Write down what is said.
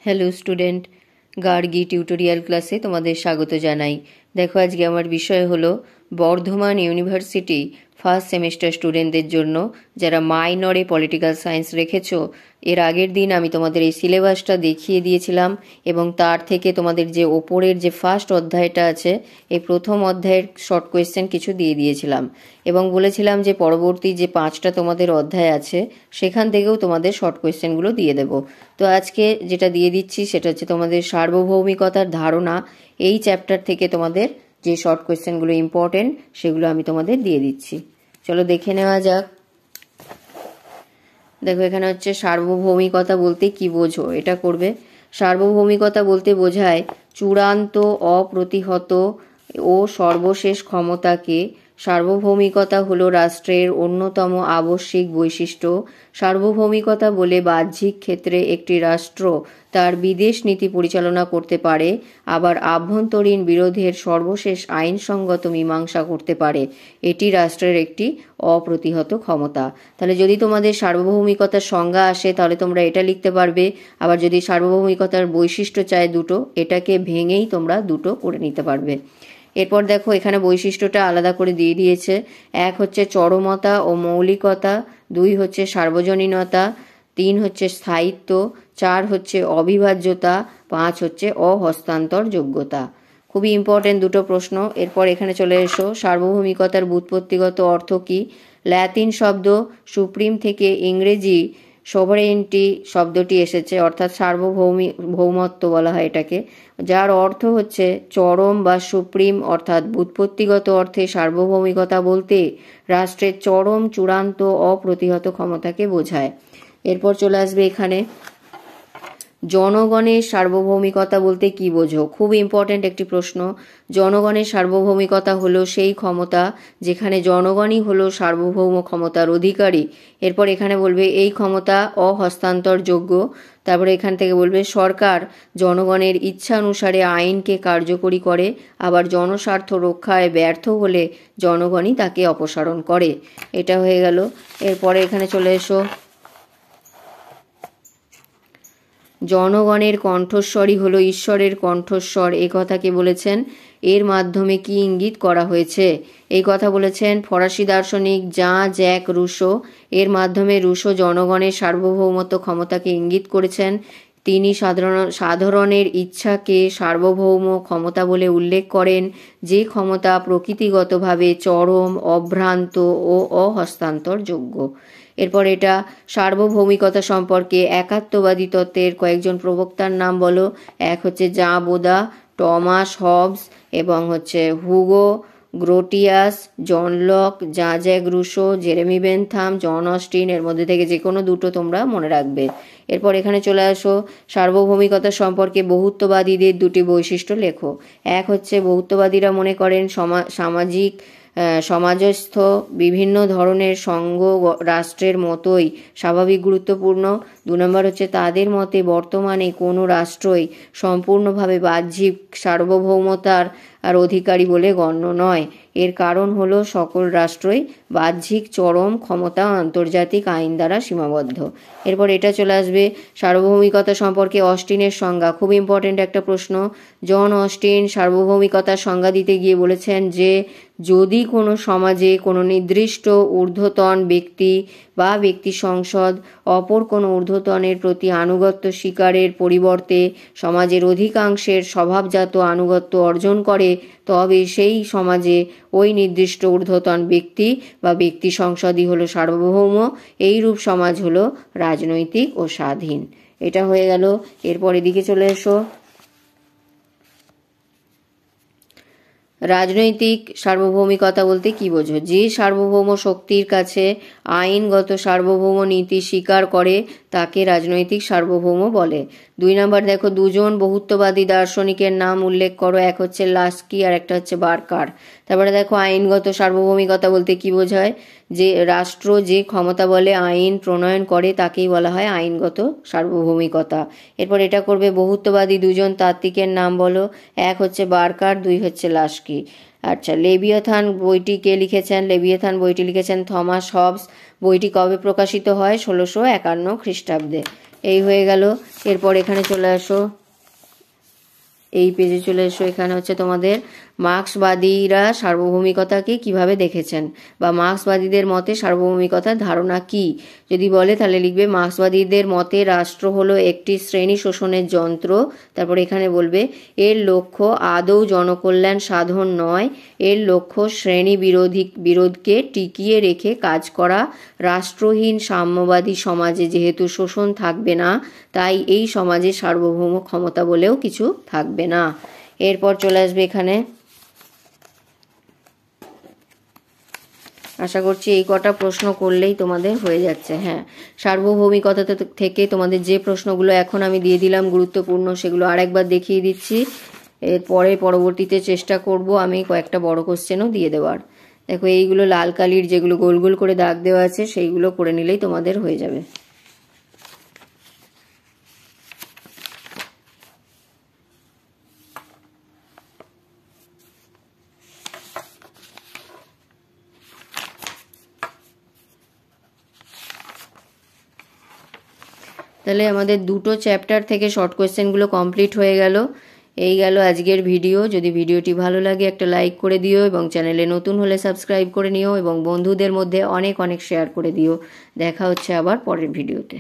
Hello student, Gargi tutorial ক্লাসে তোমাদের স্বাগত জানাই। দেখো, আজকে আমার বিষয় হলো বর্ধমান ইউনিভার্সিটি ফার্স্ট সেমিস্টার স্টুডেন্টদের জন্য যারা মাইনরে পলিটিক্যাল সায়েন্স রেখেছো। এর আগের দিন আমি তোমাদের এই সিলেবাসটা দেখিয়ে দিয়েছিলাম এবং তার থেকে তোমাদের যে ওপরের যে ফার্স্ট অধ্যায়টা আছে, এই প্রথম অধ্যায়ের শর্ট কোয়েশ্চেন কিছু দিয়ে দিয়েছিলাম এবং বলেছিলাম যে পরবর্তী যে 5টা তোমাদের অধ্যায় আছে সেখান থেকেও তোমাদের শর্ট কোয়েশ্চেনগুলো দিয়ে দেব। তো আজকে যেটা দিয়ে দিচ্ছি সেটা হচ্ছে তোমাদের সার্বভৌমিকতার ধারণা। এই চ্যাপ্টার থেকে তোমাদের যে শর্ট কোয়েশ্চেনগুলো ইম্পর্টেন্ট সেগুলো আমি তোমাদের দিয়ে দিচ্ছি। চলো দেখে নেওয়া যাক। দেখো, এখানে হচ্ছে সার্বভৌমিকতা বলতে কি বোঝো, এটা করবে। সার্বভৌমিকতা বলতে বোঝায় চূড়ান্ত, অপ্রতিহত ও সর্বশেষ ক্ষমতাকে। সার্বভৌমিকতা হলো রাষ্ট্রের অন্যতম আবশ্যিক বৈশিষ্ট্য। সার্বভৌমিকতা বলে বাহ্যিক ক্ষেত্রে একটি রাষ্ট্র তার বিদেশ নীতি পরিচালনা করতে পারে, আবার আভ্যন্তরীণ বিরোধের সর্বশেষ আইনসঙ্গত মীমাংসা করতে পারে। এটি রাষ্ট্রের একটি অপ্রতিহত ক্ষমতা। তাহলে যদি তোমাদের সার্বভৌমিকতার সংজ্ঞা আসে তাহলে তোমরা এটা লিখতে পারবে। আবার যদি সার্বভৌমিকতার বৈশিষ্ট্য চায় দুটো, এটাকে ভেঙেই তোমরা দুটো করে নিতে পারবে। এরপর দেখো, এখানে বৈশিষ্ট্যটা আলাদা করে দিয়ে দিয়েছে। 1 হচ্ছে চরমতা ও মৌলিকতা, 2 হচ্ছে সার্বজনীনতা, 3 হচ্ছে স্থায়িত্ব, 4 হচ্ছে অবিভাজ্যতা, 5 হচ্ছে অহস্তান্তর যোগ্যতা। খুবই ইম্পর্টেন্ট দুটো প্রশ্ন। এরপর এখানে চলে এসো, সার্বভৌমিকতার ব্যুৎপত্তিগত অর্থ কি। ল্যাতিন শব্দ সুপ্রিম থেকে ইংরেজি সোভারেইনটি শব্দটি এসেছে, অর্থাৎ ভৌমত্ব বলা হয় এটাকে, যার অর্থ হচ্ছে চরম বা সুপ্রিম, অর্থাৎ ব্যুৎপত্তিগত অর্থে সার্বভৌমিকতা বলতে রাষ্ট্রের চরম, চূড়ান্ত, অপ্রতিহত ক্ষমতাকে বোঝায়। এরপর চলে আসবে এখানে জনগণের সার্বভৌমিকতা বলতে কি বোঝো। খুব ইম্পর্টেন্ট একটি প্রশ্ন। জনগণের সার্বভৌমিকতা হলো সেই ক্ষমতা যেখানে জনগণই হলো সার্বভৌম ক্ষমতার অধিকারী। এরপর এখানে বলবে এই ক্ষমতা অহস্তান্তরযোগ্য। তারপরে এখান থেকে বলবে সরকার জনগণের ইচ্ছা অনুসারে আইনকে কার্যকরী করে, আবার জনস্বার্থ রক্ষায় ব্যর্থ হলে জনগণই তাকে অপসারণ করে। এটা হয়ে গেল। এরপরে এখানে চলে এসো, জনগণের কণ্ঠস্বরই হলো ঈশ্বরের কণ্ঠস্বর, এ কথাকে বলেছেন। এর মাধ্যমে কি ইঙ্গিত করা হয়েছে? এই কথা বলেছেন ফরাসি দার্শনিক জাঁ জ্যাক রুশো। এর মাধ্যমে রুশো জনগণের সার্বভৌমত্ব ক্ষমতাকে ইঙ্গিত করেছেন। তিনি সাধারণের ইচ্ছাকে সার্বভৌম ক্ষমতা বলে উল্লেখ করেন, যে ক্ষমতা প্রকৃতিগতভাবে চরম, অভ্রান্ত ও অহস্তান্তরযোগ্য। এরপর এটা সার্বভৌমিকতা সম্পর্কে একাত্মবাদী তত্ত্বের কয়েকজন প্রবক্তার নাম বলো। 1 হচ্ছে জাঁ বোদা, টমাস হবস এবং হচ্ছে Hugo Grotius, John Locke, Jean Jacques Rousseau, Jeremy Bentham, John Austin. এর মধ্যে থেকে যে কোনো দুটো তোমরা মনে রাখবে। এরপর এখানে চলে আসো, সার্বভৌমিকতা সম্পর্কে বহুত্ববাদীদের দুটি বৈশিষ্ট্য লেখো। 1 হচ্ছে বহুত্ববাদীরা মনে করেন সমাজস্থ বিভিন্ন ধরনের সংঘ রাষ্ট্রের মতোই স্বাভাবিক গুরুত্বপূর্ণ। 2 নম্বর হচ্ছে তাদের মতে বর্তমানে কোনো রাষ্ট্রই সম্পূর্ণভাবে বাহ্যিক সার্বভৌমতার অধিকারী বলে গণ্য নয়। এর কারণ হলো সকল রাষ্ট্রই বাহ্যিক চরম ক্ষমতা আন্তর্জাতিক আইন দ্বারা সীমাবদ্ধ। এরপর এটা চলে আসবে সার্বভৌমিকতা সম্পর্কে অস্টিনের সংজ্ঞা। খুব ইম্পর্টেন্ট একটা প্রশ্ন। জন অস্টিন সার্বভৌমিকতার সংজ্ঞা দিতে গিয়ে বলেছেন যে যদি কোনো সমাজে কোনো নির্দিষ্ট ঊর্ধ্বতন ব্যক্তি বা ব্যক্তি সংসদ অপর কোনো ঊর্ধ্বতনের প্রতি আনুগত্য স্বীকারের পরিবর্তে সমাজের অধিকাংশের স্বভাবজাত আনুগত্য অর্জন করে, তবে সেই সমাজে ওই নির্দিষ্ট ঊর্ধ্বতন ব্যক্তি বা ব্যক্তি সংসদই হলো সার্বভৌম। এইরূপ সমাজ হলো রাজনৈতিক ও স্বাধীন। এটা হয়ে গেল। এরপর এদিকে চলে এসো, রাজনৈতিক সার্বভৌমিকতা বলতে কি বোঝো। যে সার্বভৌম শক্তির কাছে আইনগত সার্বভৌম নীতি স্বীকার করে তাকে রাজনৈতিক সার্বভৌম বলে। 2 নম্বর দেখো, দুজন বহুত্ববাদী দার্শনিকের নাম উল্লেখ করো। 1 হচ্ছে লাস্কি আর একটা হচ্ছে বার্কার। তারপরে দেখো, আইনগত সার্বভৌমিকতা বলতে কি বোঝায়। যে রাষ্ট্র যে ক্ষমতা বলে আইন প্রণয়ন করে তাকেই বলা হয় আইনগত সার্বভৌমিকতা। এরপর এটা করবে বহুত্ববাদী দুজন তাত্ত্বিকের নাম বলো। 1 হচ্ছে বার্কার, 2 হচ্ছে লাস্কি। আচ্ছা, লেবিয়াথান বইটি কে লিখেছেন? লেবিয়াথান বইটি লিখেছেন থমাস হবস। বইটি কবে প্রকাশিত হয়? 1651 খ্রিস্টাব্দে। এই হয়ে গেল। এরপর এখানে চলে আসো, এই পেজে চলে এসো। এখানে হচ্ছে তোমাদের মার্ক্সবাদীরা সার্বভৌমিকতাকে কিভাবে দেখেছেন, বা মার্ক্সবাদীদের মতে সার্বভৌমিকতার ধারণা কি। যদি বলে তাহলে লিখবে মার্ক্সবাদীদের মতে রাষ্ট্র হলো একটি শ্রেণী শোষণের যন্ত্র। তারপর এখানে বলবে এর লক্ষ্য আদৌ জনকল্যাণ সাধন নয়, এর লক্ষ্য শ্রেণী বিরোধকে টিকিয়ে রেখে কাজ করা। রাষ্ট্রহীন সাম্যবাদী সমাজে যেহেতু শোষণ থাকবে না, তাই এই সমাজে সার্বভৌম ক্ষমতা বলেও কিছু থাকবে না। এরপর চলে আসবে এখানে, আশা করছি এই কটা প্রশ্ন করলেই তোমাদের হয়ে যাচ্ছে। হ্যাঁ, সার্বভৌমিকতা থেকে তোমাদের যে প্রশ্নগুলো এখন আমি দিয়ে দিলাম গুরুত্বপূর্ণ, সেগুলো আরেকবার দেখিয়ে দিচ্ছি। এরপরে পরবর্তীতে চেষ্টা করব আমি কয়েকটা বড় কোশ্চেনও দিয়ে দেওয়ার। দেখো, এইগুলো লাল কালির যেগুলো গোল গোল করে দাগ দেওয়া আছে সেইগুলো করে নিলেই তোমাদের হয়ে যাবে। তাহলে আমাদের দুটো চ্যাপ্টার থেকে শর্ট কোয়েশ্চেনগুলো কমপ্লিট হয়ে গেল। এই গেল আজকের ভিডিও। যদি ভিডিওটি ভালো লাগে একটা লাইক করে দিও, এবং চ্যানেলে নতুন হলে সাবস্ক্রাইব করে নিও, এবং বন্ধুদের মধ্যে অনেক অনেক শেয়ার করে দিও। দেখা হচ্ছে আবার পরের ভিডিওতে।